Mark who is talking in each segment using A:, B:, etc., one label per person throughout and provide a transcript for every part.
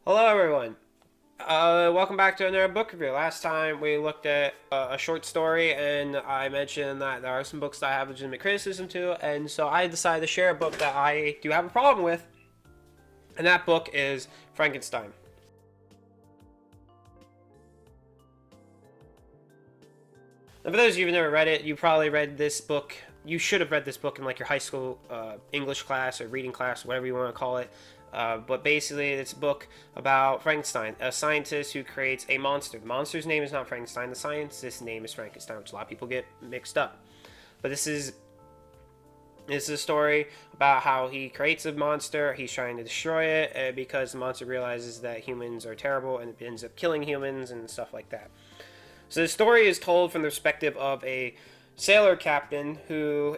A: Hello, everyone. Welcome back to another book review. Last time we looked at a short story, and I mentioned that there are some books that I have legitimate criticism to, and so I decided to share a book that I do have a problem with, and that book is Frankenstein. Now, for those of you who've never read it, you probably read this book. You should have read this book in like your high school English class or reading class, whatever you want to call it. But basically, it's a book about Frankenstein, a scientist who creates a monster. The monster's name is not Frankenstein. The scientist's name is Frankenstein, which a lot of people get mixed up. But this is a story about how he creates a monster. He's trying to destroy it because the monster realizes that humans are terrible and it ends up killing humans and stuff like that. So the story is told from the perspective of a sailor captain who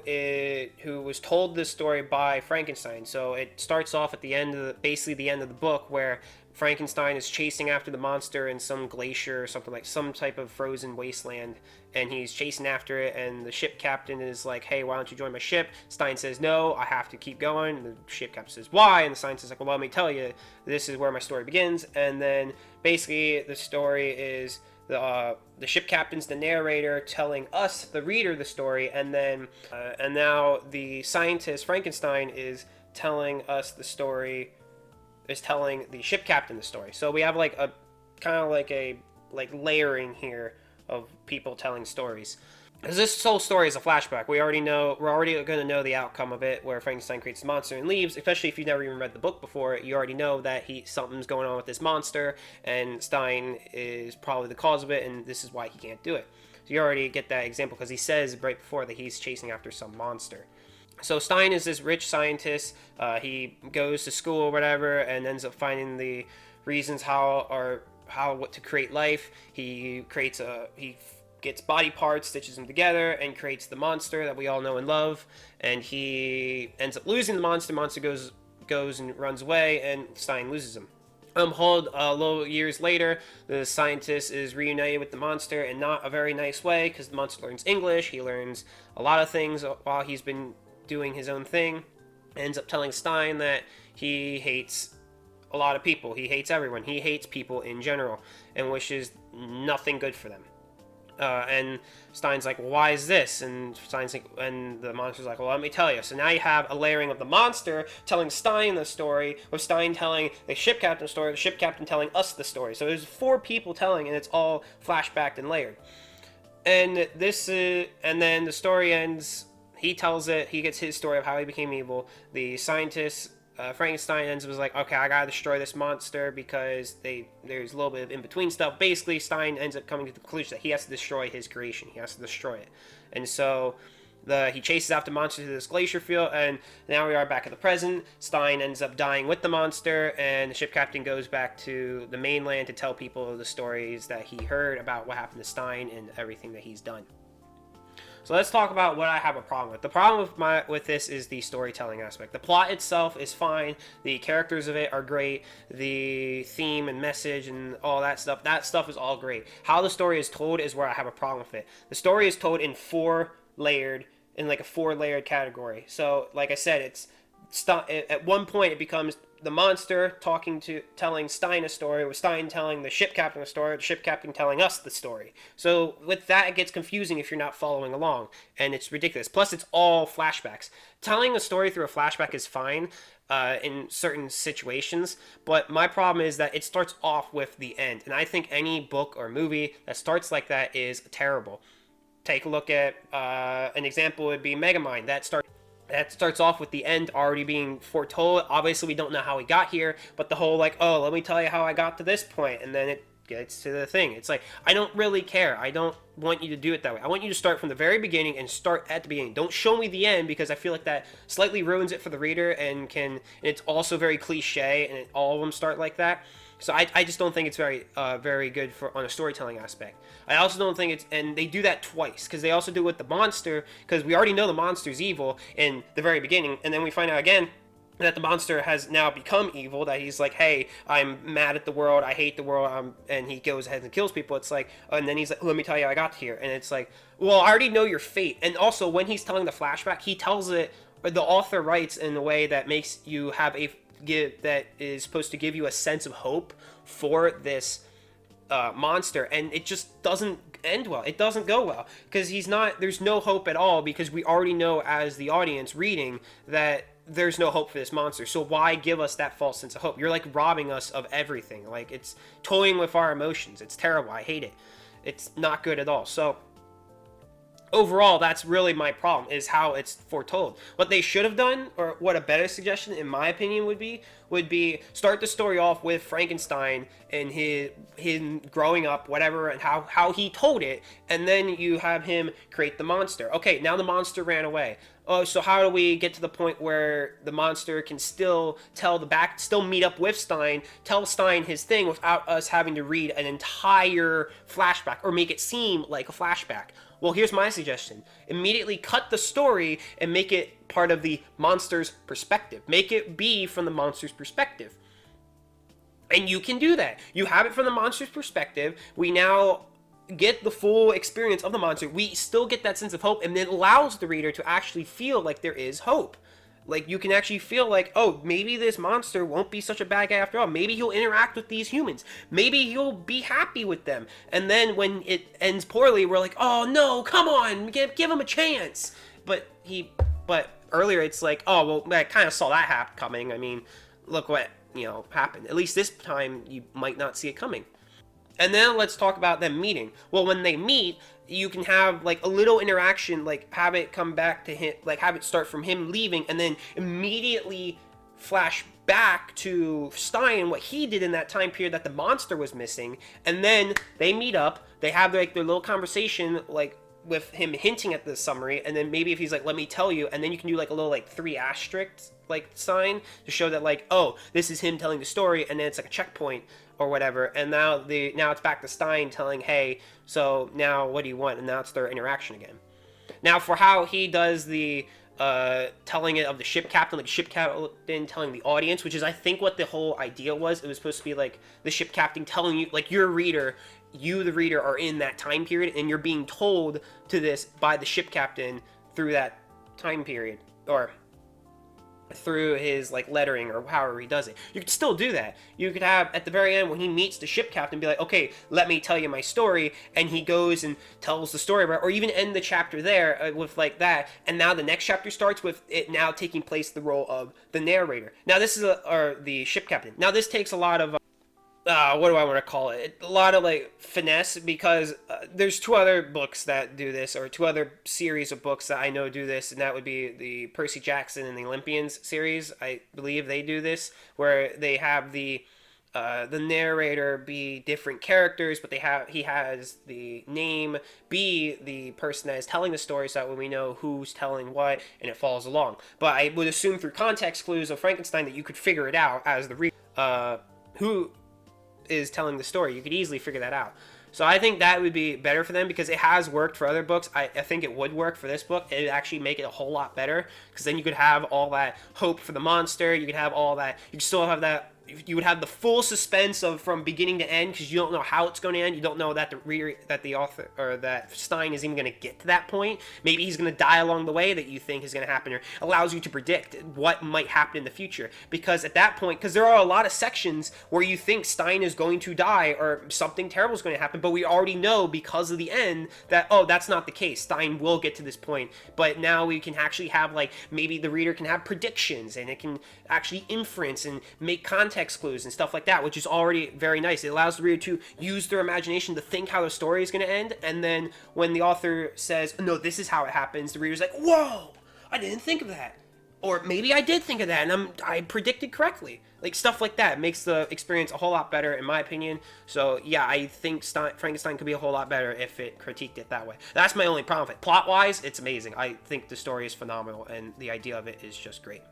A: was told this story by Frankenstein. So it starts off at the end of basically the end of the book where Frankenstein is chasing after the monster in some glacier or something, like some type of frozen wasteland, and he's chasing after it, and the ship captain is like, hey, why don't you join my ship? Stein says, no, I have to keep going. And the ship captain says, why? And the scientist is like, well, let me tell you, this is where my story begins. And then basically the story is the ship captain's the narrator telling us, the reader, the story, and now the scientist Frankenstein is telling us the story, is telling the ship captain the story. So we have like a kind of like a layering here of people telling stories. This whole story is a flashback. We're already going to know the outcome of it, where Frankenstein creates the monster and leaves. Especially if you've never even read the book before, you already know that something's going on with this monster, and Stein is probably the cause of it, and this is why he can't do it. So you already get that example because he says right before that he's chasing after some monster. So Stein is this rich scientist. He goes to school or whatever, and ends up finding the reasons what to create life. He gets body parts, stitches them together, and creates the monster that we all know and love. And he ends up losing the monster. Monster goes and runs away, and Stein loses him. Hold a little years later, the scientist is reunited with the monster in not a very nice way because the monster learns English. He learns a lot of things while he's been doing his own thing. Ends up telling Stein that he hates a lot of people. He hates everyone. He hates people in general and wishes nothing good for them. And Stein's like, well, why is this? And the monster's like, well, let me tell you. So now you have a layering of the monster telling Stein the story, with Stein telling the ship captain the story, the ship captain telling us the story. So there's 4 people telling, and it's all flashbacked and layered. And then the story ends. He tells it. He gets his story of how he became evil. The scientist Frankenstein ends up was like, okay, I gotta destroy this monster because there's a little bit of in between stuff. Basically, Stein ends up coming to the conclusion that he has to destroy his creation. He has to destroy it, and so he chases after the monster to this glacier field, and now we are back at the present. Stein ends up dying with the monster, and the ship captain goes back to the mainland to tell people the stories that he heard about what happened to Stein and everything that he's done. So let's talk about what I have a problem with. The problem with this is the storytelling aspect. The plot itself is fine. The characters of it are great. The theme and message and all that stuff is all great. How the story is told is where I have a problem with it. The story is told in a 4-layered category. So like I said, at one point it becomes the monster telling Stein a story, with Stein telling the ship captain a story, the ship captain telling us the story. So with that, it gets confusing if you're not following along, and it's ridiculous. Plus, it's all flashbacks. Telling a story through a flashback is fine in certain situations, but my problem is that it starts off with the end, and I think any book or movie that starts like that is terrible. Take a look at an example would be Megamind. That starts off with the end already being foretold. Obviously, we don't know how we got here, but the whole like, oh, let me tell you how I got to this point, and then it gets to the thing. It's like, I don't really care. I don't want you to do it that way. I want you to start from the very beginning and start at the beginning. Don't show me the end, because I feel like that slightly ruins it for the reader, and it's also very cliche, and all of them start like that. So I just don't think it's very good on a storytelling aspect. I also don't think and they do that twice, because they also do it with the monster, because we already know the monster's evil in the very beginning, and then we find out again that the monster has now become evil, that he's like, hey, I'm mad at the world, I hate the world, and he goes ahead and kills people. It's like, and then he's like, let me tell you how I got here. And it's like, well, I already know your fate. And also, when he's telling the flashback, he tells it, the author writes in a way that makes you have a supposed to give you a sense of hope for this monster, and it just doesn't end well. It doesn't go well because there's no hope at all, because we already know as the audience reading that there's no hope for this monster. So why give us that false sense of hope? You're like robbing us of everything. Like, it's toying with our emotions. It's terrible. I hate it. It's not good at all. So overall, that's really my problem, is how it's foretold. What they should have done, or what a better suggestion in my opinion would be start the story off with Frankenstein and him growing up, whatever, and how he told it, and then you have him create the monster. Okay, now the monster ran away. Oh, so how do we get to the point where the monster can still meet up with Stein, tell Stein his thing without us having to read an entire flashback or make it seem like a flashback? Well, here's my suggestion. Immediately cut the story and make it part of the monster's perspective. Make it be from the monster's perspective. And you can do that. You have it from the monster's perspective. We now get the full experience of the monster. We still get that sense of hope, and it allows the reader to actually feel like there is hope. Like, you can actually feel like, oh, maybe this monster won't be such a bad guy after all. Maybe he'll interact with these humans. Maybe he'll be happy with them. And then when it ends poorly, we're like, oh no, come on, give him a chance. But earlier it's like, oh, well, I kind of saw that coming. I mean, look what, happened. At least this time you might not see it coming. And then let's talk about them meeting. Well, when they meet, you can have like a little interaction, like have it come back to him, like have it start from him leaving and then immediately flash back to Stein and what he did in that time period that the monster was missing. And then they meet up, they have like their little conversation, like with him hinting at the summary, and then maybe if he's like, let me tell you, and then you can do like a little like 3 asterisks like sign to show that like, oh, this is him telling the story, and then it's like a checkpoint or whatever, and now it's back to Stein telling, hey, so now what do you want? And now it's their interaction again. Now for how he does the telling it of the ship captain, like ship captain telling the audience, which is I think what the whole idea was. It was supposed to be like the ship captain telling you, like your reader, you the reader are in that time period and you're being told to this by the ship captain through that time period, or through his like lettering or however he does it. You could still do that. You could have at the very end when he meets the ship captain be like, okay, let me tell you my story, and he goes and tells the story, or even end the chapter there with like that, and now the next chapter starts with it now taking place the role of the narrator. Now this is or the ship captain. Now this takes a lot of what do I want to call it? A lot of like finesse, because there's 2 other books that do this, or 2 other series of books that I know do this, and that would be the Percy Jackson and the Olympians series. I believe they do this, where they have the narrator be different characters, but he has the name be the person that is telling the story, so that when we know who's telling what, and it follows along. But I would assume through context clues of Frankenstein that you could figure it out as the reader. Who is telling the story, you could easily figure that out. So I think that would be better for them, because it has worked for other books. I think it would work for this book. It would actually make it a whole lot better, because then you could have all that hope for the monster, you could have all that, you could still have that, you would have the full suspense of from beginning to end, because you don't know how it's going to end. You don't know that the author, or that Stein is even going to get to that point. Maybe he's going to die along the way that you think is going to happen, or allows you to predict what might happen in the future. Because at that point, because there are a lot of sections where you think Stein is going to die or something terrible is going to happen, but we already know because of the end that, oh, that's not the case. Stein will get to this point. But now we can actually have, like, maybe the reader can have predictions, and it can actually inference and make context clues and stuff like that, which is already very nice. It allows the reader to use their imagination to think how the story is going to end, and then when the author says, no, this is how it happens, the reader's like, whoa, I didn't think of that. Or maybe I did think of that and I predicted correctly. Like, stuff like that makes the experience a whole lot better, in my opinion. So yeah, I think Frankenstein could be a whole lot better if it critiqued it that way. That's my only problem with it. Plot-wise, it's amazing. I think the story is phenomenal, and the idea of it is just great.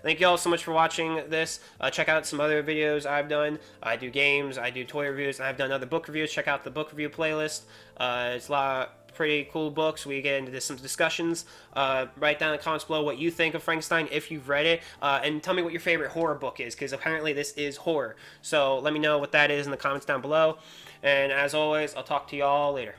A: Thank you all so much for watching this. Check out some other videos I've done. I do games, I do toy reviews, and I've done other book reviews. Check out the book review playlist. It's a lot of pretty cool books. We get into some discussions. Write down in the comments below what you think of Frankenstein if you've read it, and tell me what your favorite horror book is, because apparently this is horror. So let me know what that is in the comments down below. And as always, I'll talk to y'all later.